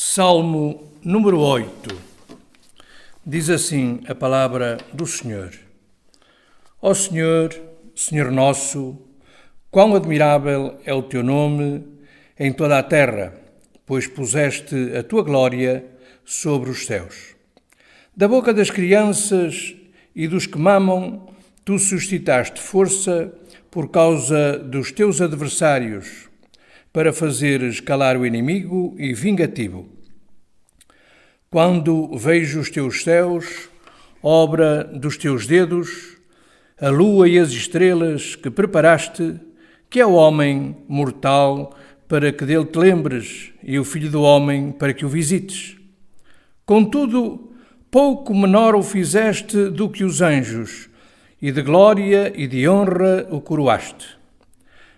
Salmo número 8. Diz assim a palavra do Senhor. Ó Senhor, Senhor nosso, quão admirável é o teu nome em toda a terra, pois puseste a tua glória sobre os céus. Da boca das crianças e dos que mamam, tu suscitaste força por causa dos teus adversários, para fazeres calar o inimigo e vingativo. Quando vejo os teus céus, obra dos teus dedos, a lua e as estrelas que preparaste, que é o homem mortal para que dele te lembres e o filho do homem para que o visites. Contudo, pouco menor o fizeste do que os anjos, e de glória e de honra o coroaste.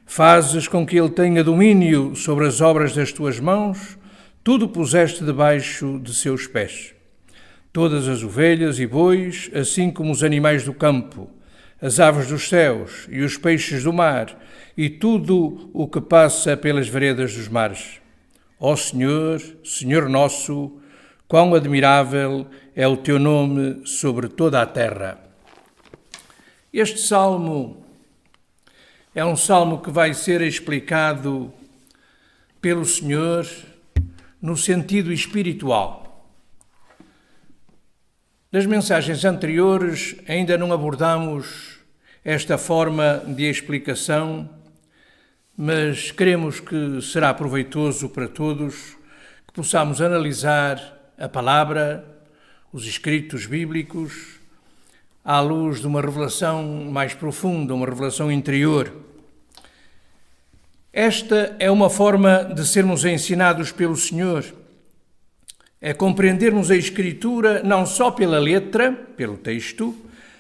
Fazes com que ele tenha domínio sobre as obras das tuas mãos, tudo puseste debaixo de seus pés. Todas as ovelhas e bois, assim como os animais do campo, as aves dos céus e os peixes do mar, e tudo o que passa pelas veredas dos mares. Ó Senhor, Senhor nosso, quão admirável é o teu nome sobre toda a terra. Este salmo é um salmo que vai ser explicado pelo Senhor no sentido espiritual. Nas mensagens anteriores ainda não abordamos esta forma de explicação, mas queremos que será proveitoso para todos que possamos analisar a palavra, os escritos bíblicos, à luz de uma revelação mais profunda, uma revelação interior. Esta é uma forma de sermos ensinados pelo Senhor. É compreendermos a Escritura não só pela letra, pelo texto,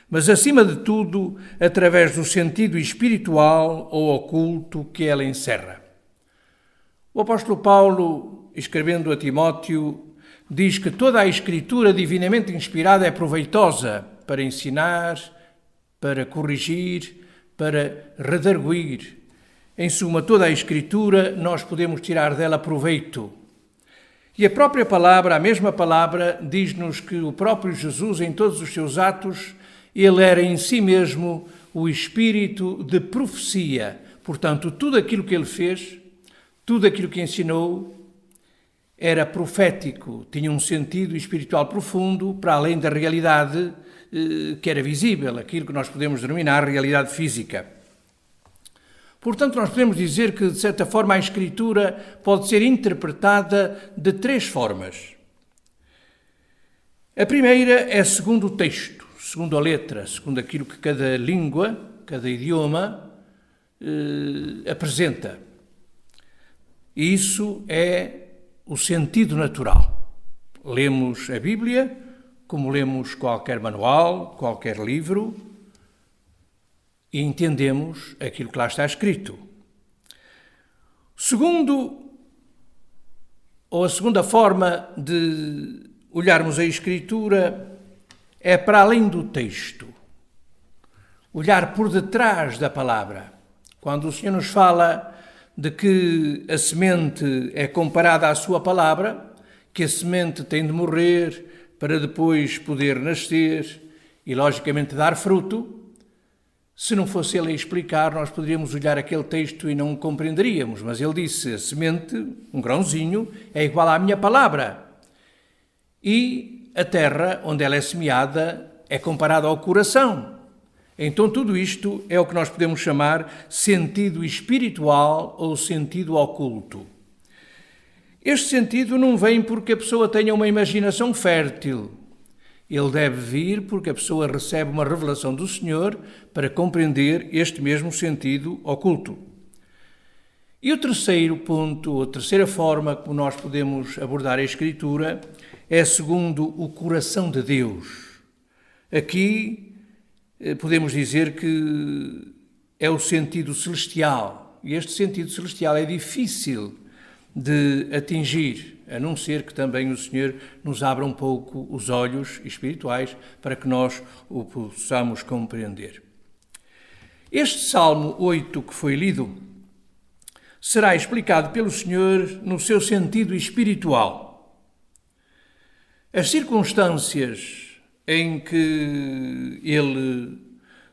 mas, acima de tudo, através do sentido espiritual ou oculto que ela encerra. O apóstolo Paulo, escrevendo a Timóteo, diz que toda a Escritura divinamente inspirada é proveitosa para ensinar, para corrigir, para redarguir. Em suma, toda a Escritura nós podemos tirar dela proveito. E a própria palavra, a mesma palavra, diz-nos que o próprio Jesus, em todos os seus atos, ele era em si mesmo o espírito de profecia. Portanto, tudo aquilo que ele fez, tudo aquilo que ensinou, era profético, tinha um sentido espiritual profundo, para além da realidade que era visível, aquilo que nós podemos denominar realidade física. Portanto, nós podemos dizer que, de certa forma, a Escritura pode ser interpretada de três formas. A primeira é segundo o texto, segundo a letra, segundo aquilo que cada língua, cada idioma apresenta. E isso é o sentido natural. Lemos a Bíblia como lemos qualquer manual, qualquer livro, e entendemos aquilo que lá está escrito. A segunda forma de olharmos a Escritura é para além do texto. Olhar por detrás da palavra. Quando o Senhor nos fala de que a semente é comparada à sua palavra, que a semente tem de morrer para depois poder nascer e, logicamente, dar fruto, se não fosse ele a explicar, nós poderíamos olhar aquele texto e não o compreenderíamos. Mas ele disse, a semente, um grãozinho, é igual à minha palavra. E a terra, onde ela é semeada, é comparada ao coração. Então tudo isto é o que nós podemos chamar sentido espiritual ou sentido oculto. Este sentido não vem porque a pessoa tenha uma imaginação fértil. Ele deve vir porque a pessoa recebe uma revelação do Senhor para compreender este mesmo sentido oculto. E o terceiro ponto, a terceira forma como nós podemos abordar a Escritura é segundo o coração de Deus. Aqui podemos dizer que é o sentido celestial. E este sentido celestial é difícil de atingir, a não ser que também o Senhor nos abra um pouco os olhos espirituais para que nós o possamos compreender. Este Salmo 8 que foi lido será explicado pelo Senhor no seu sentido espiritual. As circunstâncias em que ele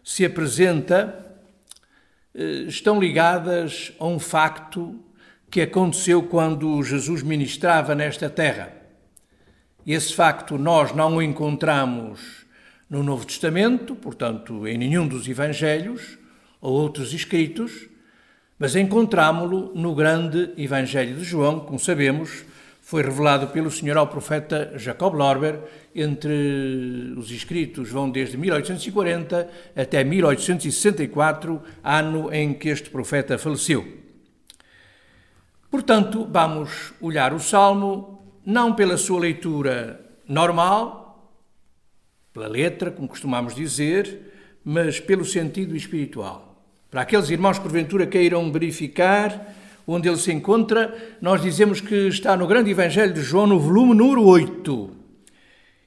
se apresenta estão ligadas a um facto que aconteceu quando Jesus ministrava nesta terra. Esse facto nós não o encontramos no Novo Testamento, portanto, em nenhum dos Evangelhos ou outros escritos, mas encontramo-lo no grande Evangelho de João, como sabemos, foi revelado pelo Senhor ao profeta Jacob Lorber. Entre os escritos vão desde 1840 até 1864, ano em que este profeta faleceu. Portanto, vamos olhar o Salmo não pela sua leitura normal, pela letra, como costumamos dizer, mas pelo sentido espiritual. Para aqueles irmãos que porventura queiram verificar onde ele se encontra, nós dizemos que está no grande Evangelho de João, no volume número 8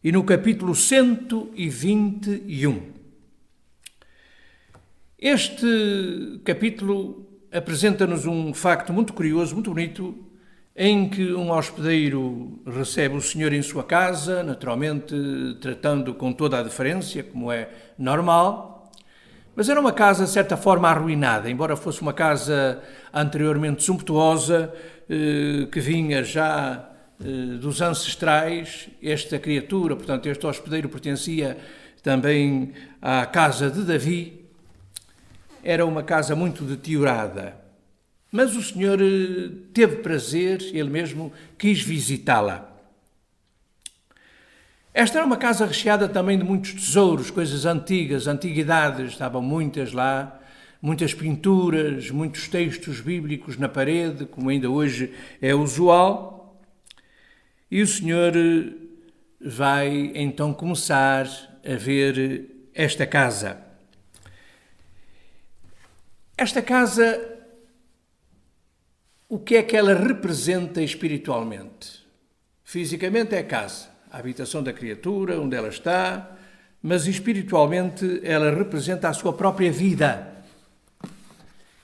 e no capítulo 121. Este capítulo apresenta-nos um facto muito curioso, muito bonito, em que um hospedeiro recebe o Senhor em sua casa, naturalmente tratando com toda a deferência, como é normal. Mas era uma casa, de certa forma, arruinada, embora fosse uma casa anteriormente sumptuosa, que vinha já dos ancestrais. Esta criatura, portanto, este hospedeiro pertencia também à casa de Davi. Era uma casa muito deteriorada. Mas o Senhor teve prazer, ele mesmo quis visitá-la. Esta era uma casa recheada também de muitos tesouros, coisas antigas, antiguidades, estavam muitas lá, muitas pinturas, muitos textos bíblicos na parede, como ainda hoje é usual. E o Senhor vai então começar a ver esta casa. Esta casa, o que é que ela representa espiritualmente? Fisicamente é casa, a habitação da criatura, onde ela está, mas espiritualmente ela representa a sua própria vida.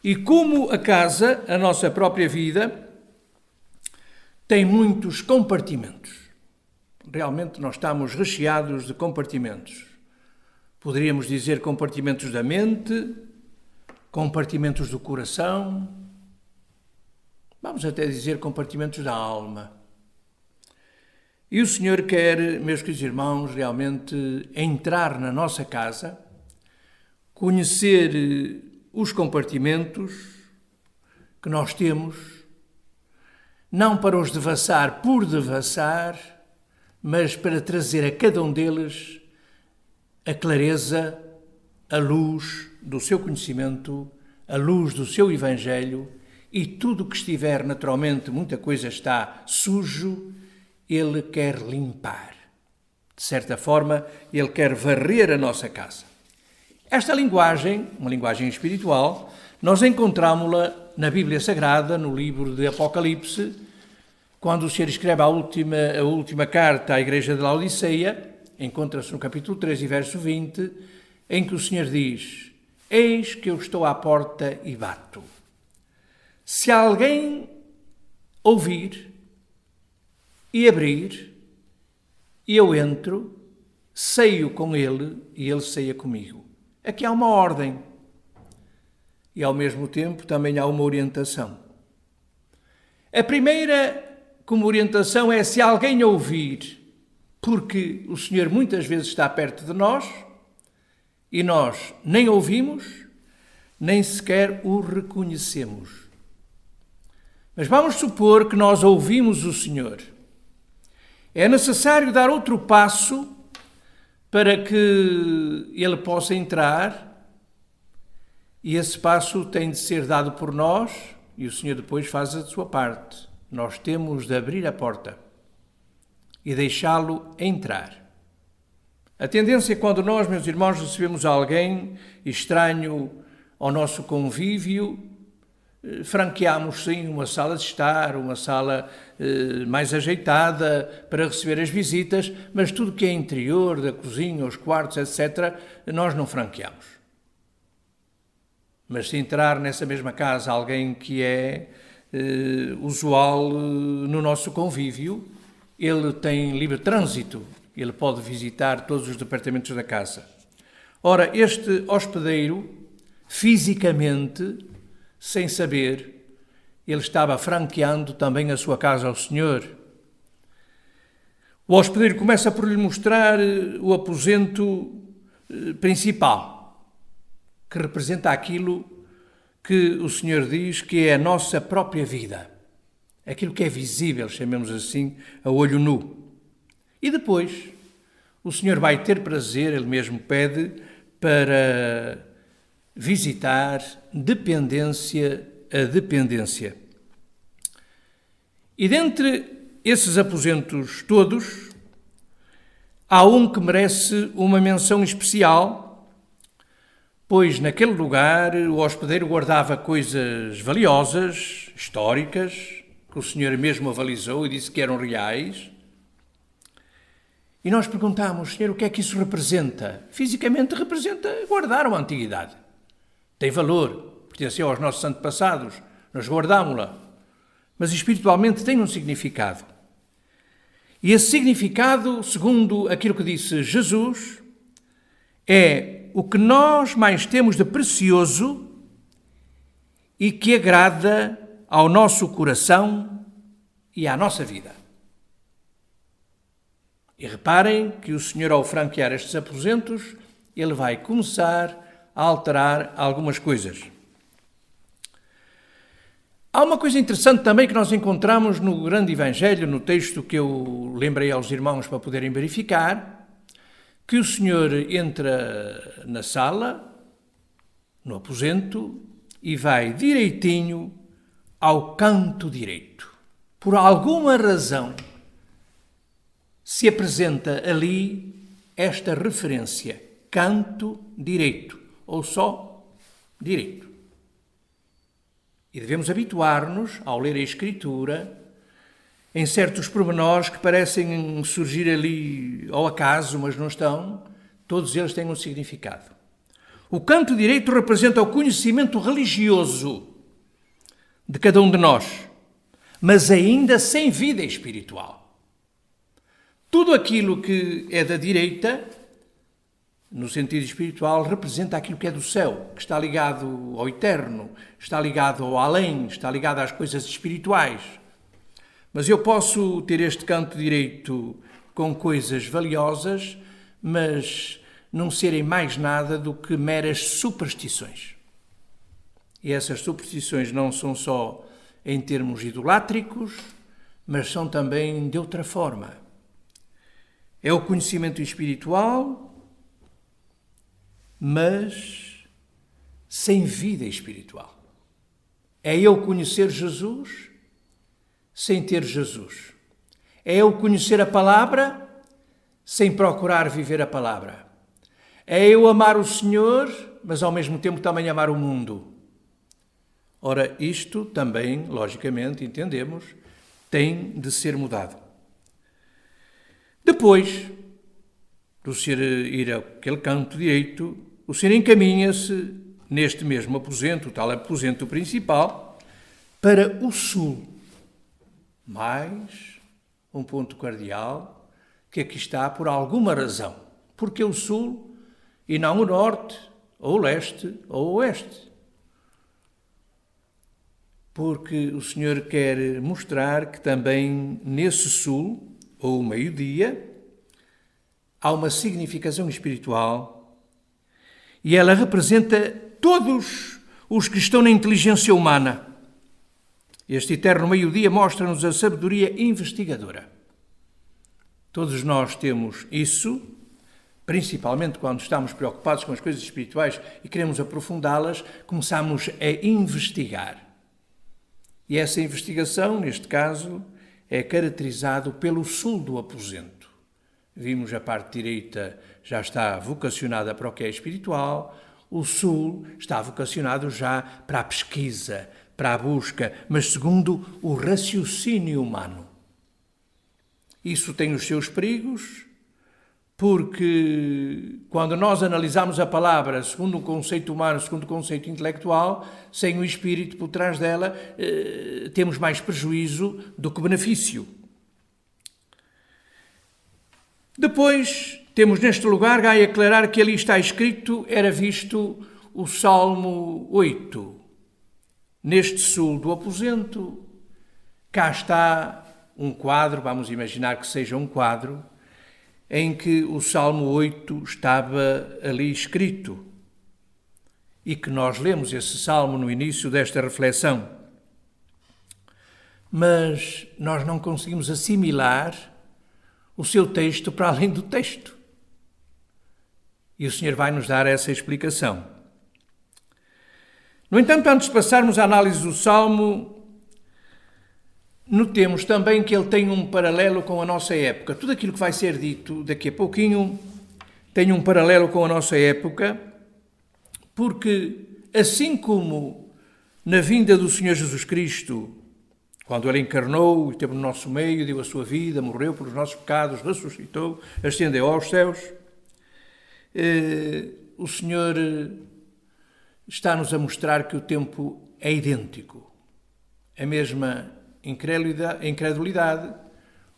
E como a casa, a nossa própria vida, tem muitos compartimentos. Realmente nós estamos recheados de compartimentos. Poderíamos dizer compartimentos da mente, compartimentos do coração, vamos até dizer compartimentos da alma. E o Senhor quer, meus queridos irmãos, realmente entrar na nossa casa, conhecer os compartimentos que nós temos, não para os devassar por devassar, mas para trazer a cada um deles a clareza, a luz do seu conhecimento, a luz do seu Evangelho, e tudo que estiver, naturalmente, muita coisa está sujo, Ele quer limpar. De certa forma, Ele quer varrer a nossa casa. Esta linguagem, uma linguagem espiritual, nós encontramos-la na Bíblia Sagrada, no livro de Apocalipse, quando o Senhor escreve a última carta à igreja de Laodiceia, encontra-se no capítulo 3 e verso 20, em que o Senhor diz: eis que eu estou à porta e bato. Se alguém ouvir e abrir, e eu entro, ceio com ele e ele ceia comigo. Aqui há uma ordem e, ao mesmo tempo, também há uma orientação. A primeira, como orientação, é se alguém ouvir, porque o Senhor muitas vezes está perto de nós e nós nem ouvimos, nem sequer o reconhecemos. Mas vamos supor que nós ouvimos o Senhor. É necessário dar outro passo para que Ele possa entrar, e esse passo tem de ser dado por nós, e o Senhor depois faz a sua parte. Nós temos de abrir a porta e deixá-lo entrar. A tendência é quando nós, meus irmãos, recebemos alguém estranho ao nosso convívio, franqueamos sim uma sala de estar, uma sala mais ajeitada para receber as visitas, mas tudo que é interior, da cozinha, os quartos, etc., nós não franqueamos. Mas se entrar nessa mesma casa alguém que é usual no nosso convívio, ele tem livre trânsito, ele pode visitar todos os departamentos da casa. Ora, este hospedeiro, fisicamente, sem saber, ele estava franqueando também a sua casa ao Senhor. O hospedeiro começa por lhe mostrar o aposento principal, que representa aquilo que o Senhor diz que é a nossa própria vida. Aquilo que é visível, chamemos assim, a olho nu. E depois, o Senhor vai ter prazer, Ele mesmo pede, para visitar dependência a dependência. E dentre esses aposentos todos, há um que merece uma menção especial, pois naquele lugar o hospedeiro guardava coisas valiosas, históricas, que o Senhor mesmo avalizou e disse que eram reais. E nós perguntamos, Senhor, o que é que isso representa? Fisicamente representa guardar uma antiguidade. Tem valor, pertenceu aos nossos antepassados, nós guardámo-la. Mas espiritualmente tem um significado. E esse significado, segundo aquilo que disse Jesus, é o que nós mais temos de precioso e que agrada ao nosso coração e à nossa vida. E reparem que o Senhor, ao franquear estes aposentos, Ele vai começar a alterar algumas coisas. Há uma coisa interessante também que nós encontramos no grande Evangelho, no texto que eu lembrei aos irmãos para poderem verificar, que o Senhor entra na sala, no aposento, e vai direitinho ao canto direito. Por alguma razão, se apresenta ali esta referência, canto direito, ou só direito. E devemos habituar-nos, ao ler a Escritura, em certos pormenores que parecem surgir ali ao acaso, mas não estão, todos eles têm um significado. O canto direito representa o conhecimento religioso de cada um de nós, mas ainda sem vida espiritual. Tudo aquilo que é da direita, no sentido espiritual, representa aquilo que é do céu, que está ligado ao eterno, está ligado ao além, está ligado às coisas espirituais. Mas eu posso ter este canto direito com coisas valiosas, mas não serem mais nada do que meras superstições. E essas superstições não são só em termos idolátricos, mas são também de outra forma. É o conhecimento espiritual, mas sem vida espiritual. É eu conhecer Jesus sem ter Jesus. É eu conhecer a palavra sem procurar viver a palavra. É eu amar o Senhor, mas ao mesmo tempo também amar o mundo. Ora, isto também, logicamente, entendemos, tem de ser mudado. Depois do Senhor ir àquele canto direito, o Senhor encaminha-se neste mesmo aposento, o tal aposento principal, para o sul. Mais um ponto cardeal que aqui está por alguma razão. Porque o sul e não o norte, ou o leste, ou o oeste. Porque o Senhor quer mostrar que também nesse sul, ou o meio-dia, há uma significação espiritual e ela representa todos os que estão na inteligência humana. Este eterno meio-dia mostra-nos a sabedoria investigadora. Todos nós temos isso, principalmente quando estamos preocupados com as coisas espirituais e queremos aprofundá-las, começamos a investigar. E essa investigação, neste caso, é caracterizado pelo sul do aposento. Vimos a parte direita já está vocacionada para o que é espiritual, o sul está vocacionado já para a pesquisa, para a busca, mas segundo o raciocínio humano. Isso tem os seus perigos, porque quando nós analisamos a palavra segundo um conceito humano, segundo um conceito intelectual, sem o espírito por trás dela, temos mais prejuízo do que benefício. Depois, temos neste lugar, a aclarar que ali está escrito, era visto o Salmo 8. Neste sul do aposento, cá está um quadro, vamos imaginar que seja um quadro, em que o Salmo 8 estava ali escrito e que nós lemos esse salmo no início desta reflexão. Mas nós não conseguimos assimilar o seu texto para além do texto. E o Senhor vai nos dar essa explicação. No entanto, antes de passarmos à análise do Salmo, notemos também que ele tem um paralelo com a nossa época. Tudo aquilo que vai ser dito daqui a pouquinho tem um paralelo com a nossa época, porque assim como na vinda do Senhor Jesus Cristo, quando Ele encarnou e esteve no nosso meio, deu a sua vida, morreu pelos nossos pecados, ressuscitou, ascendeu aos céus, o Senhor está-nos a mostrar que o tempo é idêntico. A mesma incredulidade,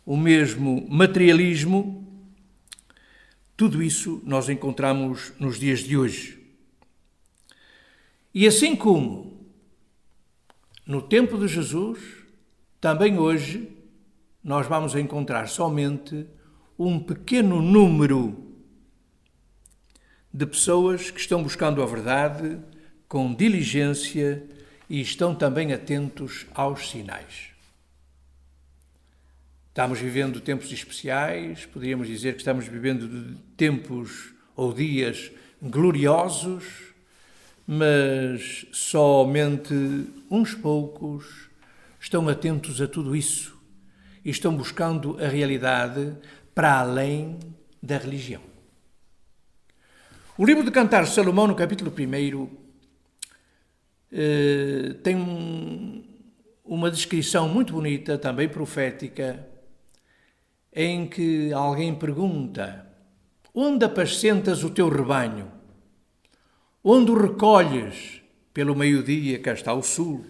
o mesmo materialismo, tudo isso nós encontramos nos dias de hoje. E assim como no tempo de Jesus, também hoje nós vamos encontrar somente um pequeno número de pessoas que estão buscando a verdade com diligência e estão também atentos aos sinais. Estamos vivendo tempos especiais, poderíamos dizer que estamos vivendo tempos ou dias gloriosos, mas somente uns poucos estão atentos a tudo isso e estão buscando a realidade para além da religião. O livro de Cantares de Salomão, no capítulo 1, tem uma descrição muito bonita, também profética, em que alguém pergunta: onde apacentas o teu rebanho? Onde o recolhes? Pelo meio-dia, cá está o sul.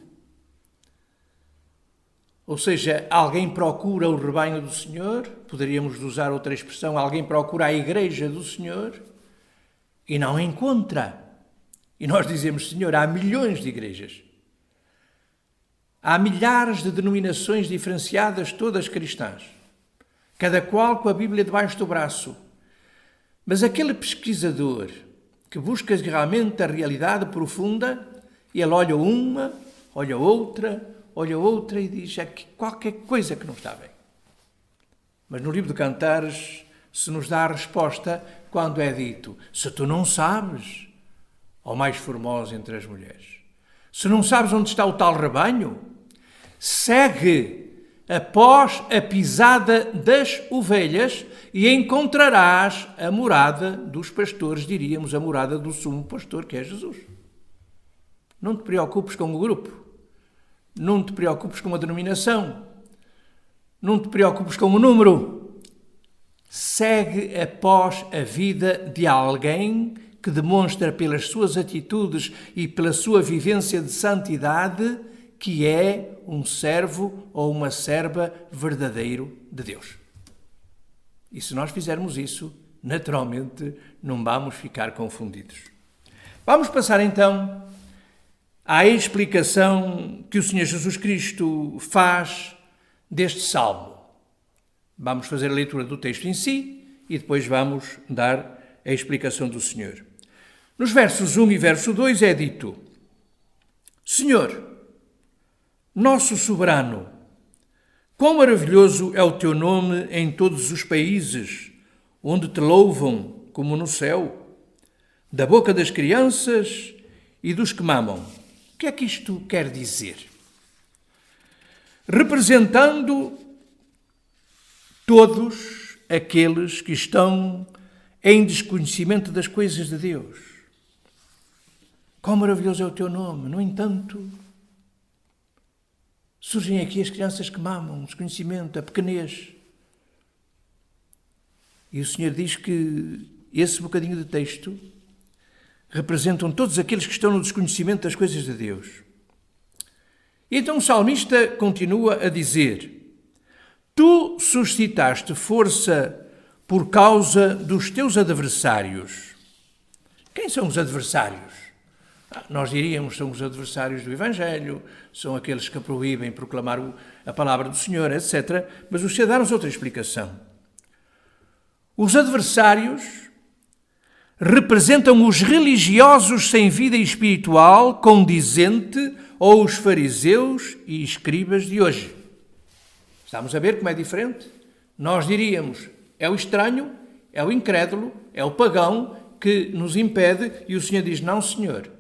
Ou seja, alguém procura o rebanho do Senhor, poderíamos usar outra expressão, alguém procura a igreja do Senhor e não a encontra. E nós dizemos: Senhor, há milhões de igrejas. Há milhares de denominações diferenciadas, todas cristãs, cada qual com a Bíblia debaixo do braço. Mas aquele pesquisador que busca realmente a realidade profunda, ele olha uma, olha outra e diz: é qualquer coisa que não está bem. Mas no livro de Cantares se nos dá a resposta quando é dito: se tu não sabes, ó mais formosa entre as mulheres, se não sabes onde está o tal rebanho, segue após a pisada das ovelhas e encontrarás a morada dos pastores, diríamos a morada do sumo pastor, que é Jesus. Não te preocupes com o grupo, não te preocupes com a denominação, não te preocupes com o número. Segue após a vida de alguém que demonstra pelas suas atitudes e pela sua vivência de santidade que é um servo ou uma serva verdadeiro de Deus. E se nós fizermos isso, naturalmente não vamos ficar confundidos. Vamos passar então à explicação que o Senhor Jesus Cristo faz deste salmo. Vamos fazer a leitura do texto em si e depois vamos dar a explicação do Senhor. Nos versos 1 e verso 2 é dito: Senhor, nosso soberano, quão maravilhoso é o teu nome em todos os países, onde te louvam como no céu, da boca das crianças e dos que mamam. O que é que isto quer dizer? Representando todos aqueles que estão em desconhecimento das coisas de Deus. Quão maravilhoso é o teu nome. No entanto, surgem aqui as crianças que mamam, o desconhecimento, a pequenez. E o Senhor diz que esse bocadinho de texto representam todos aqueles que estão no desconhecimento das coisas de Deus. E então o salmista continua a dizer: Tu suscitaste força por causa dos teus adversários. Quem são os adversários? Nós diríamos, são os adversários do Evangelho, são aqueles que proíbem proclamar a palavra do Senhor, etc. Mas o Senhor dá-nos outra explicação. Os adversários representam os religiosos sem vida espiritual condizente ou os fariseus e escribas de hoje. Estamos a ver como é diferente? Nós diríamos, é o estranho, é o incrédulo, é o pagão que nos impede, e o Senhor diz, não, Senhor.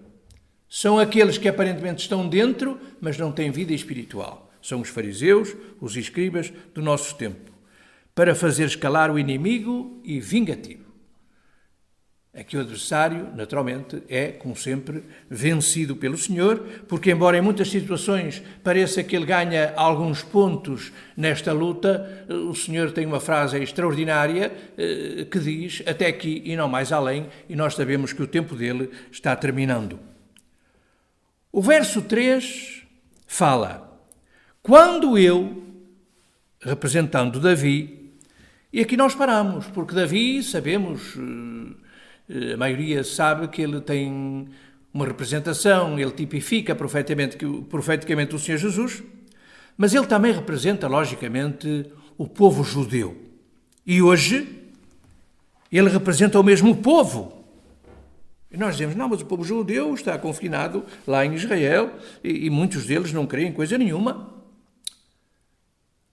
São aqueles que aparentemente estão dentro, mas não têm vida espiritual. São os fariseus, os escribas do nosso tempo, para fazer escalar o inimigo e vingativo. Aqui o adversário, naturalmente, é, como sempre, vencido pelo Senhor, porque embora em muitas situações pareça que ele ganha alguns pontos nesta luta, o Senhor tem uma frase extraordinária que diz, até aqui e não mais além, e nós sabemos que o tempo dele está terminando. O verso 3 fala, quando eu, representando Davi, e aqui nós paramos, porque Davi, sabemos, a maioria sabe que ele tem uma representação, ele tipifica profeticamente o Senhor Jesus, mas ele também representa, logicamente, o povo judeu. E hoje, ele representa o mesmo povo. E nós dizemos, não, mas o povo judeu está confinado lá em Israel e muitos deles não creem em coisa nenhuma.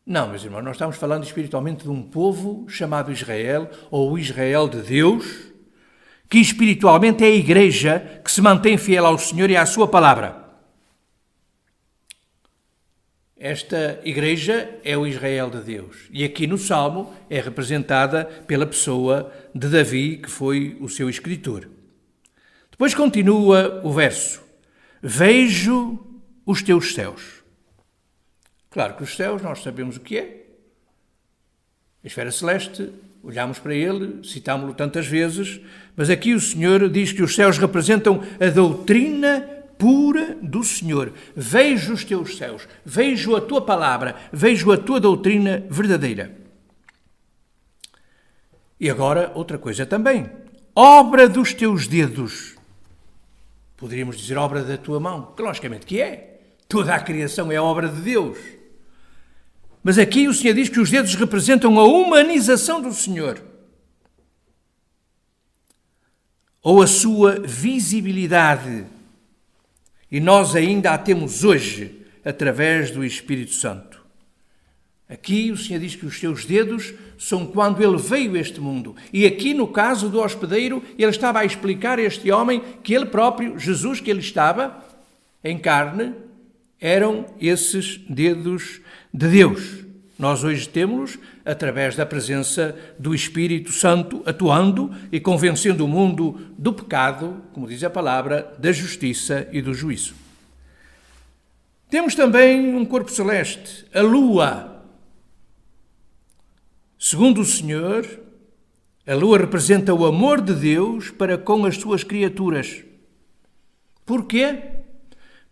Não, meus irmãos, nós estamos falando espiritualmente de um povo chamado Israel, ou o Israel de Deus, que espiritualmente é a igreja que se mantém fiel ao Senhor e à sua palavra. Esta igreja é o Israel de Deus. E aqui no Salmo é representada pela pessoa de Davi, que foi o seu escritor. Depois continua o verso. Vejo os teus céus. Claro que os céus nós sabemos o que é. A esfera celeste, olhamos para ele, citámo-lo tantas vezes, mas aqui o Senhor diz que os céus representam a doutrina pura do Senhor. Vejo os teus céus, vejo a tua palavra, vejo a tua doutrina verdadeira. E agora, outra coisa também. Obra dos teus dedos. Poderíamos dizer obra da tua mão, que logicamente que é. Toda a criação é obra de Deus. Mas aqui o Senhor diz que os dedos representam a humanização do Senhor. Ou a sua visibilidade. E nós ainda a temos hoje, através do Espírito Santo. Aqui o Senhor diz que os seus dedos são quando ele veio a este mundo. E aqui no caso do hospedeiro, ele estava a explicar a este homem que ele próprio, Jesus, que ele estava em carne, eram esses dedos de Deus. Nós hoje temos-los através da presença do Espírito Santo atuando e convencendo o mundo do pecado, como diz a palavra, da justiça e do juízo. Temos também um corpo celeste, a lua. Segundo o Senhor, a lua representa o amor de Deus para com as suas criaturas. Porquê?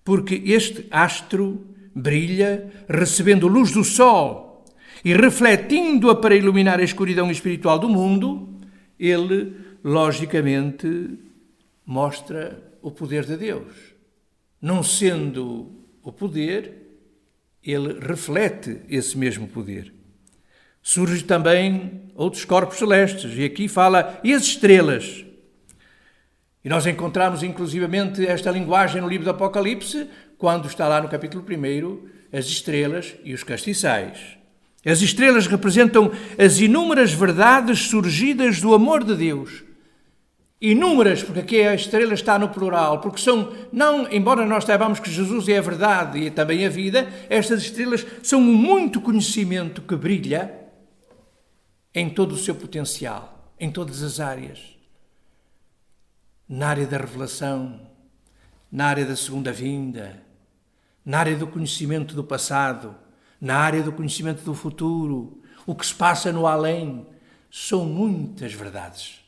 Porque este astro brilha recebendo luz do sol e refletindo-a para iluminar a escuridão espiritual do mundo, ele, logicamente, mostra o poder de Deus. Não sendo o poder, ele reflete esse mesmo poder. Surgem também outros corpos celestes, e aqui fala, e as estrelas? E nós encontramos, inclusivamente, esta linguagem no livro do Apocalipse, quando está lá no capítulo 1, as estrelas e os castiçais. As estrelas representam as inúmeras verdades surgidas do amor de Deus. Inúmeras, porque aqui a estrela está no plural, porque são, não, embora nós saibamos que Jesus é a verdade e também a vida, estas estrelas são um muito conhecimento que brilha em todo o seu potencial, em todas as áreas. Na área da revelação, na área da segunda vinda, na área do conhecimento do passado, na área do conhecimento do futuro, o que se passa no além. São muitas verdades.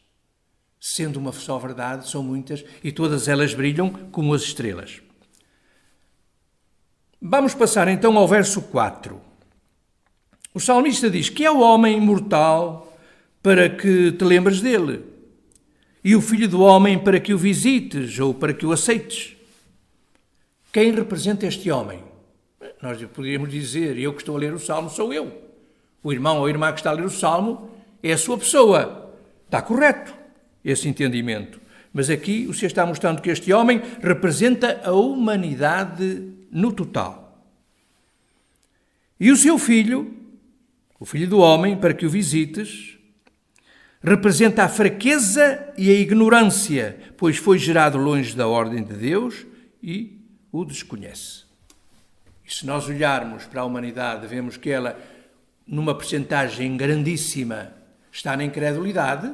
Sendo uma só verdade, são muitas, e todas elas brilham como as estrelas. Vamos passar então ao verso 4. O salmista diz que é o homem mortal para que te lembres dele, e o Filho do Homem para que o visites ou para que o aceites. Quem representa este homem? Nós poderíamos dizer, eu que estou a ler o Salmo sou eu. O irmão ou a irmã que está a ler o Salmo é a sua pessoa. Está correto esse entendimento. Mas aqui o Senhor está mostrando que este homem representa a humanidade no total. E o seu filho, o Filho do Homem, para que o visites, representa a fraqueza e a ignorância, pois foi gerado longe da ordem de Deus e o desconhece. E se nós olharmos para a humanidade, vemos que ela, numa percentagem grandíssima, está na incredulidade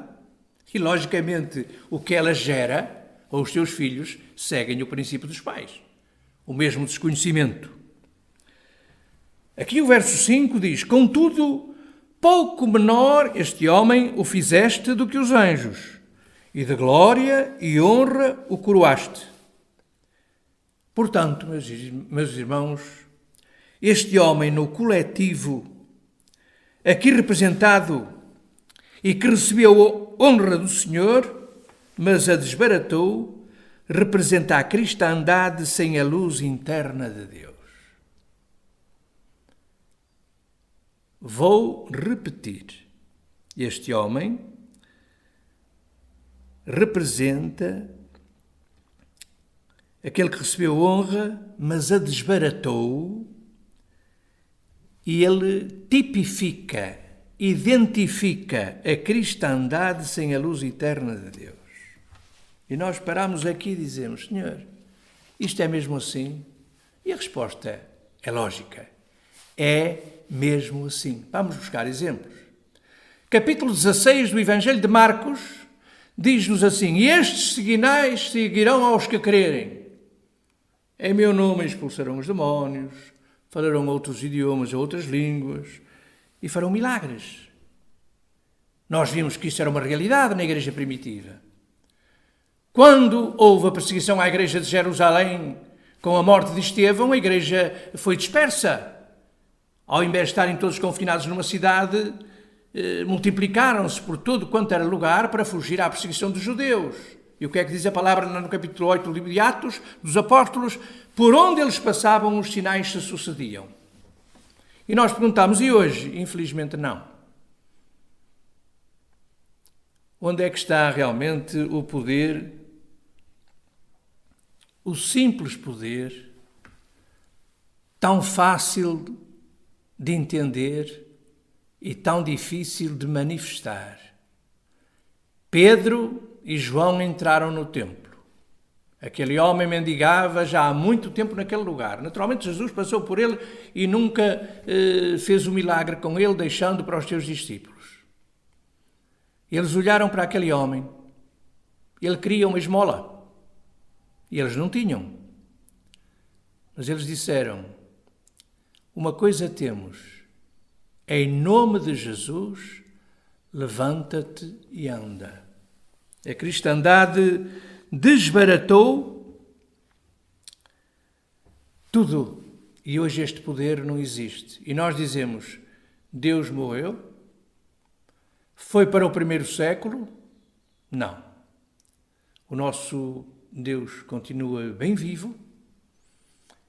e, logicamente, o que ela gera, ou os seus filhos, seguem o princípio dos pais. O mesmo desconhecimento. Aqui o verso 5 diz: contudo, pouco menor este homem o fizeste do que os anjos, e de glória e honra o coroaste. Portanto, meus irmãos, este homem no coletivo, aqui representado e que recebeu a honra do Senhor, mas a desbaratou, representa a cristandade sem a luz interna de Deus. Vou repetir. Este homem representa aquele que recebeu honra, mas a desbaratou, e ele tipifica, identifica a cristandade sem a luz eterna de Deus. E nós paramos aqui e dizemos: Senhor, isto é mesmo assim? E a resposta é lógica. É mesmo assim. Vamos buscar exemplos. Capítulo 16 do Evangelho de Marcos diz-nos assim: e estes sinais seguirão aos que crerem. Em meu nome expulsarão os demónios, falarão outros idiomas ou outras línguas e farão milagres. Nós vimos que isso era uma realidade na igreja primitiva. Quando houve a perseguição à igreja de Jerusalém com a morte de Estevão, a igreja foi dispersa. Ao invés de estarem todos confinados numa cidade, multiplicaram-se por todo quanto era lugar para fugir à perseguição dos judeus. E o que é que diz a palavra no capítulo 8 do livro de Atos dos Apóstolos? Por onde eles passavam, os sinais se sucediam. E nós perguntamos: e hoje? Infelizmente não. Onde é que está realmente o poder, o simples poder, tão fácil de entender e tão difícil de manifestar? Pedro e João entraram no templo. Aquele homem mendigava já há muito tempo naquele lugar. Naturalmente Jesus passou por ele e nunca fez o milagre com ele, deixando para os seus discípulos. Eles olharam para aquele homem. Ele queria uma esmola. E eles não tinham. Mas eles disseram: uma coisa temos, em nome de Jesus, levanta-te e anda. A cristandade desbaratou tudo. E hoje este poder não existe. E nós dizemos: Deus morreu? Foi para o primeiro século? Não. O nosso Deus continua bem vivo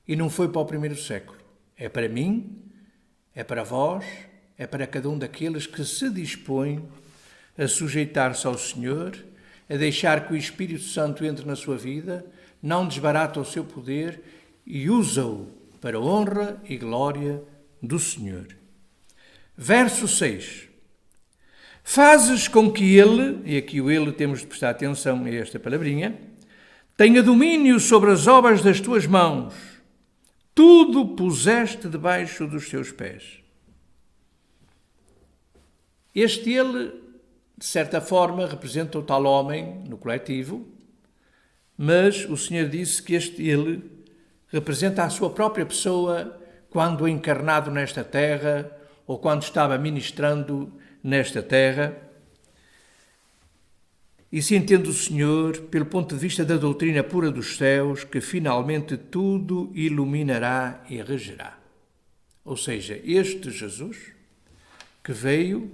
e não foi para o primeiro século. É para mim, é para vós, é para cada um daqueles que se dispõem a sujeitar-se ao Senhor, a deixar que o Espírito Santo entre na sua vida, não desbarata o seu poder e usa-o para a honra e glória do Senhor. Verso 6. Fazes com que ele, e aqui o ele temos de prestar atenção a esta palavrinha, tenha domínio sobre as obras das tuas mãos. Tudo puseste debaixo dos teus pés. Este ele, de certa forma, representa o tal homem no coletivo, mas o Senhor disse que este ele representa a sua própria pessoa quando encarnado nesta terra ou quando estava ministrando nesta terra. E se entende o Senhor, pelo ponto de vista da doutrina pura dos céus, que finalmente tudo iluminará e regerá. Ou seja, este Jesus que veio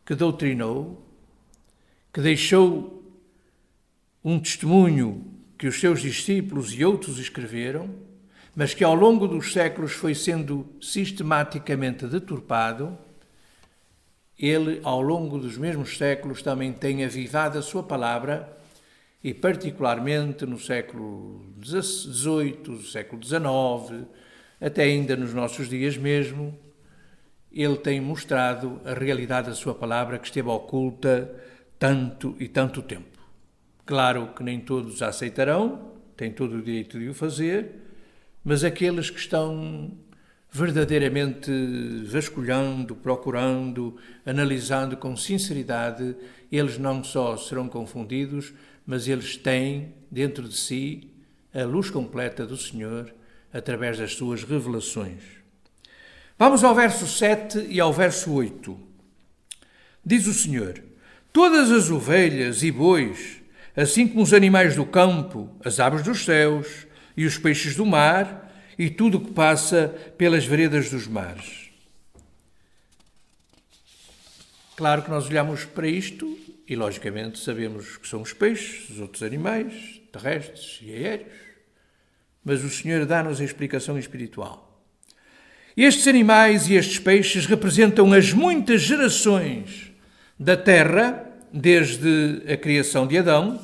que doutrinou, que deixou um testemunho que os seus discípulos e outros escreveram, mas que ao longo dos séculos foi sendo sistematicamente deturpado, ele, ao longo dos mesmos séculos, também tem avivado a sua palavra, e particularmente no século XVIII, século XIX, até ainda nos nossos dias mesmo, ele tem mostrado a realidade da sua palavra que esteve oculta tanto e tanto tempo. Claro que nem todos a aceitarão, têm todo o direito de o fazer, mas aqueles que estão verdadeiramente vasculhando, procurando, analisando com sinceridade, eles não só serão confundidos, mas eles têm dentro de si a luz completa do Senhor através das suas revelações. Vamos ao verso 7 e ao verso 8. Diz o Senhor: todas as ovelhas e bois, assim como os animais do campo, as aves dos céus e os peixes do mar, e tudo o que passa pelas veredas dos mares. Claro que nós olhamos para isto e, logicamente, sabemos que são os peixes, os outros animais, terrestres e aéreos, mas o Senhor dá-nos a explicação espiritual. Estes animais e estes peixes representam as muitas gerações da terra, desde a criação de Adão,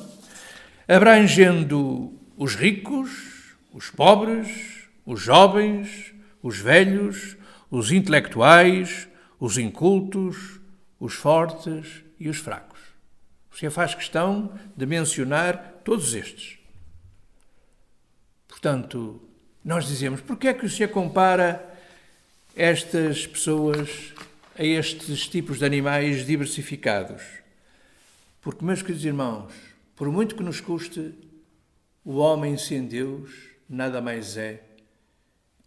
abrangendo os ricos, os pobres, os jovens, os velhos, os intelectuais, os incultos, os fortes e os fracos. O Senhor faz questão de mencionar todos estes. Portanto, nós dizemos, porquê é que o Senhor compara estas pessoas a estes tipos de animais diversificados? Porque, meus queridos irmãos, por muito que nos custe, o homem sem Deus nada mais é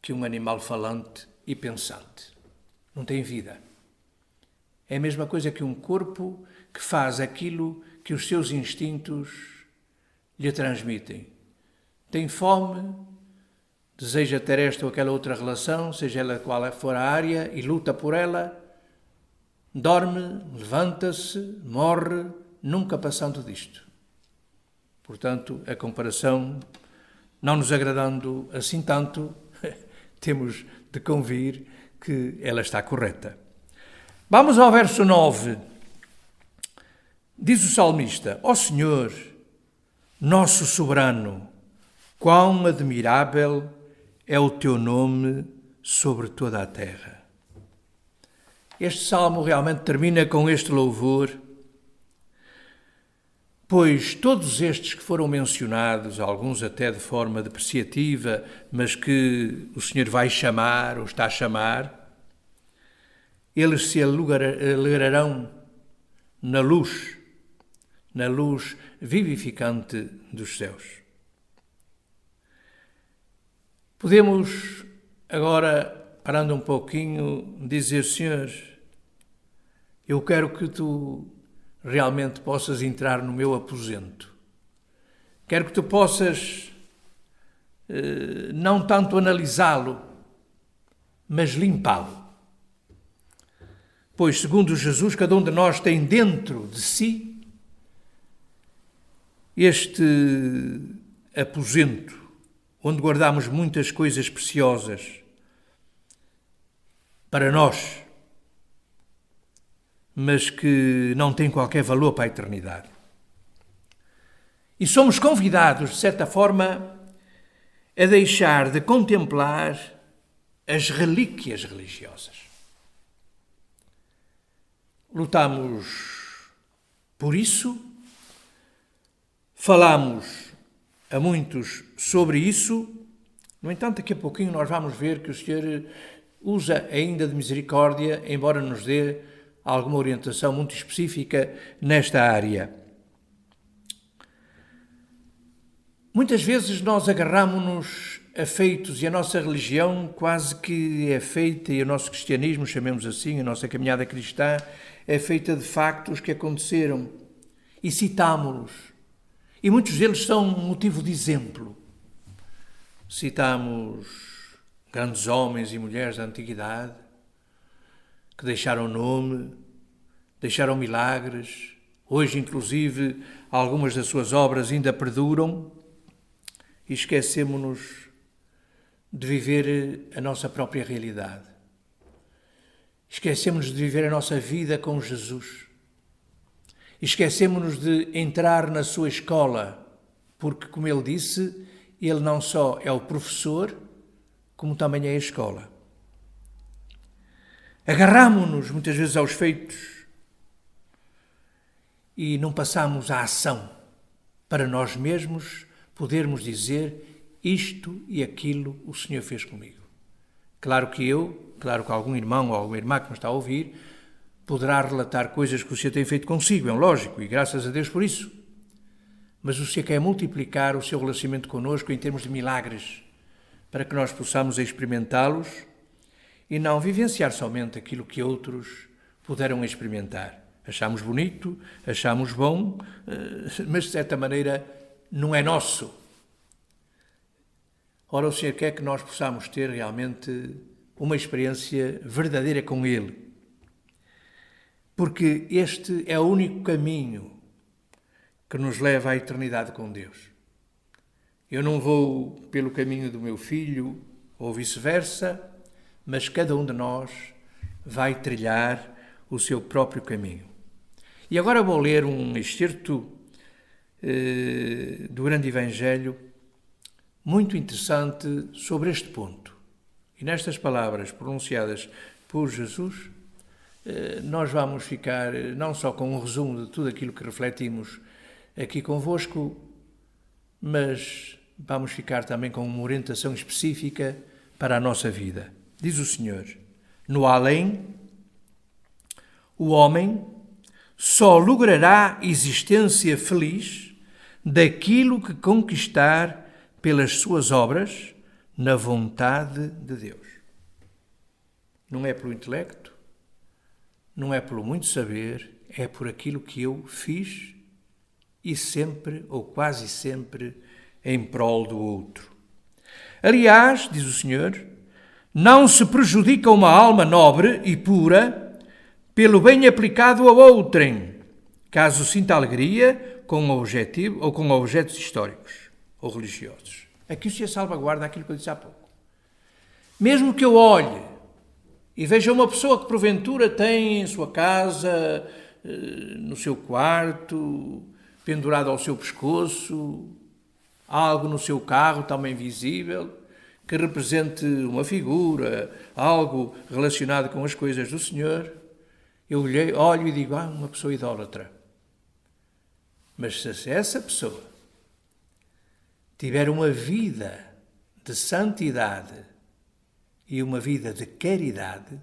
que um animal falante e pensante. Não tem vida. É a mesma coisa que um corpo que faz aquilo que os seus instintos lhe transmitem. Tem fome, deseja ter esta ou aquela outra relação, seja ela qual for a área, e luta por ela, dorme, levanta-se, morre, nunca passando disto. Portanto, a comparação, não nos agradando assim tanto, temos de convir que ela está correta. Vamos ao verso 9. Diz o salmista: ó Senhor, nosso soberano, quão admirável é o teu nome sobre toda a terra. Este salmo realmente termina com este louvor, pois todos estes que foram mencionados, alguns até de forma depreciativa, mas que o Senhor vai chamar ou está a chamar, eles se alegrarão na luz vivificante dos céus. Podemos agora, parando um pouquinho, dizer: Senhor, eu quero que tu realmente possas entrar no meu aposento. Quero que tu possas não tanto analisá-lo, mas limpá-lo. Pois, segundo Jesus, cada um de nós tem dentro de si este aposento, onde guardamos muitas coisas preciosas para nós, mas que não têm qualquer valor para a eternidade. E somos convidados, de certa forma, a deixar de contemplar as relíquias religiosas. Lutamos por isso, falamos a muitos sobre isso. No entanto, daqui a pouquinho nós vamos ver que o Senhor usa ainda de misericórdia, embora nos dê alguma orientação muito específica nesta área. Muitas vezes nós agarramos-nos a feitos e a nossa religião quase que é feita, e o nosso cristianismo, chamemos assim, a nossa caminhada cristã, é feita de factos que aconteceram e citámos-los. E muitos deles são motivo de exemplo. Citamos grandes homens e mulheres da antiguidade que deixaram nome, deixaram milagres, hoje inclusive algumas das suas obras ainda perduram, e esquecemos-nos de viver a nossa própria realidade. Esquecemos-nos de viver a nossa vida com Jesus. Esquecemos-nos de entrar na sua escola, porque, como ele disse, ele não só é o professor, como também é a escola. Agarramo-nos muitas vezes aos feitos e não passamos à ação para nós mesmos podermos dizer isto e aquilo o Senhor fez comigo. Claro que algum irmão ou alguma irmã que me está a ouvir poderá relatar coisas que o Senhor tem feito consigo, é lógico, e graças a Deus por isso. Mas o Senhor quer multiplicar o seu relacionamento connosco em termos de milagres, para que nós possamos experimentá-los e não vivenciar somente aquilo que outros puderam experimentar. Achamos bonito, achamos bom, mas de certa maneira não é nosso. Ora, o Senhor quer que nós possamos ter realmente uma experiência verdadeira com Ele, porque este é o único caminho que nos leva à eternidade com Deus. Eu não vou pelo caminho do meu filho ou vice-versa, mas cada um de nós vai trilhar o seu próprio caminho. E agora vou ler um excerto do grande Evangelho muito interessante sobre este ponto. E nestas palavras pronunciadas por Jesus, nós vamos ficar não só com um resumo de tudo aquilo que refletimos aqui convosco, mas vamos ficar também com uma orientação específica para a nossa vida. Diz o Senhor: no além, o homem só logrará existência feliz daquilo que conquistar pelas suas obras na vontade de Deus. Não é pelo intelecto, não é pelo muito saber, é por aquilo que eu fiz e sempre, ou quase sempre, em prol do outro. Aliás, diz o Senhor, não se prejudica uma alma nobre e pura pelo bem aplicado a outrem, caso sinta alegria com objetivo ou com objetos históricos ou religiosos. Aqui o Senhor salvaguarda aquilo que eu disse há pouco. Mesmo que eu olhe e veja uma pessoa que porventura tem em sua casa, no seu quarto, pendurado ao seu pescoço, algo no seu carro também visível, que represente uma figura, algo relacionado com as coisas do Senhor, eu olho e digo, uma pessoa idólatra. Mas se essa pessoa tiver uma vida de santidade e uma vida de caridade,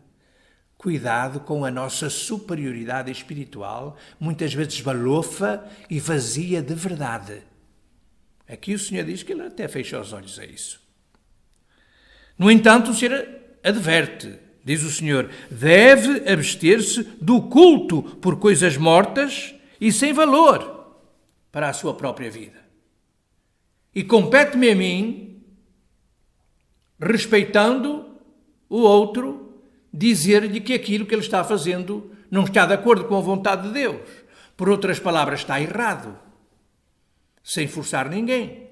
cuidado com a nossa superioridade espiritual, muitas vezes balofa e vazia de verdade. Aqui o Senhor diz que ele até fecha os olhos a isso. No entanto, o Senhor adverte, diz o Senhor, deve abster-se do culto por coisas mortas e sem valor para a sua própria vida. E compete-me a mim, respeitando o outro, dizer-lhe que aquilo que ele está fazendo não está de acordo com a vontade de Deus. Por outras palavras, está errado, sem forçar ninguém.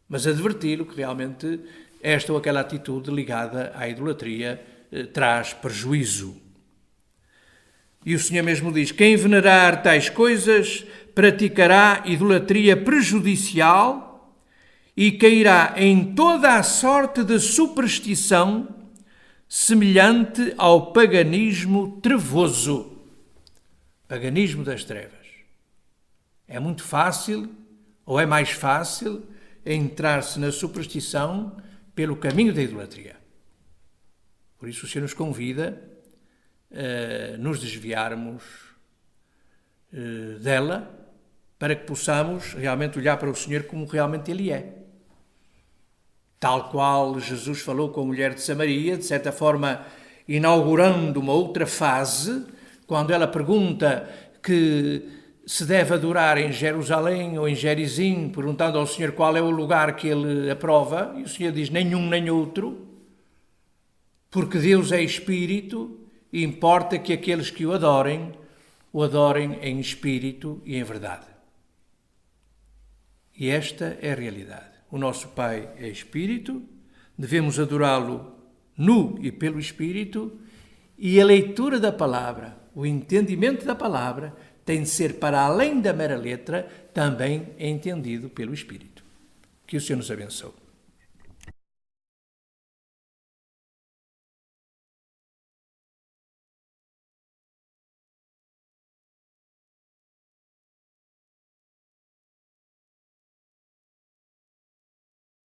Mas adverti-lo que realmente esta ou aquela atitude ligada à idolatria traz prejuízo. E o Senhor mesmo diz, quem venerar tais coisas praticará idolatria prejudicial e cairá em toda a sorte de superstição semelhante ao paganismo trevoso. Paganismo das trevas. É muito fácil, ou é mais fácil, entrar-se na superstição pelo caminho da idolatria. Por isso o Senhor nos convida a nos desviarmos dela, para que possamos realmente olhar para o Senhor como realmente Ele é. Tal qual Jesus falou com a mulher de Samaria, de certa forma inaugurando uma outra fase, quando ela pergunta que se deve adorar em Jerusalém ou em Gerizim, perguntando ao Senhor qual é o lugar que Ele aprova, e o Senhor diz nenhum nem outro, porque Deus é Espírito Importa que aqueles que o adorem em espírito e em verdade. E esta é a realidade. O nosso Pai é Espírito, devemos adorá-lo nu e pelo Espírito, e a leitura da palavra, o entendimento da palavra, tem de ser para além da mera letra, também entendido pelo Espírito. Que o Senhor nos abençoe.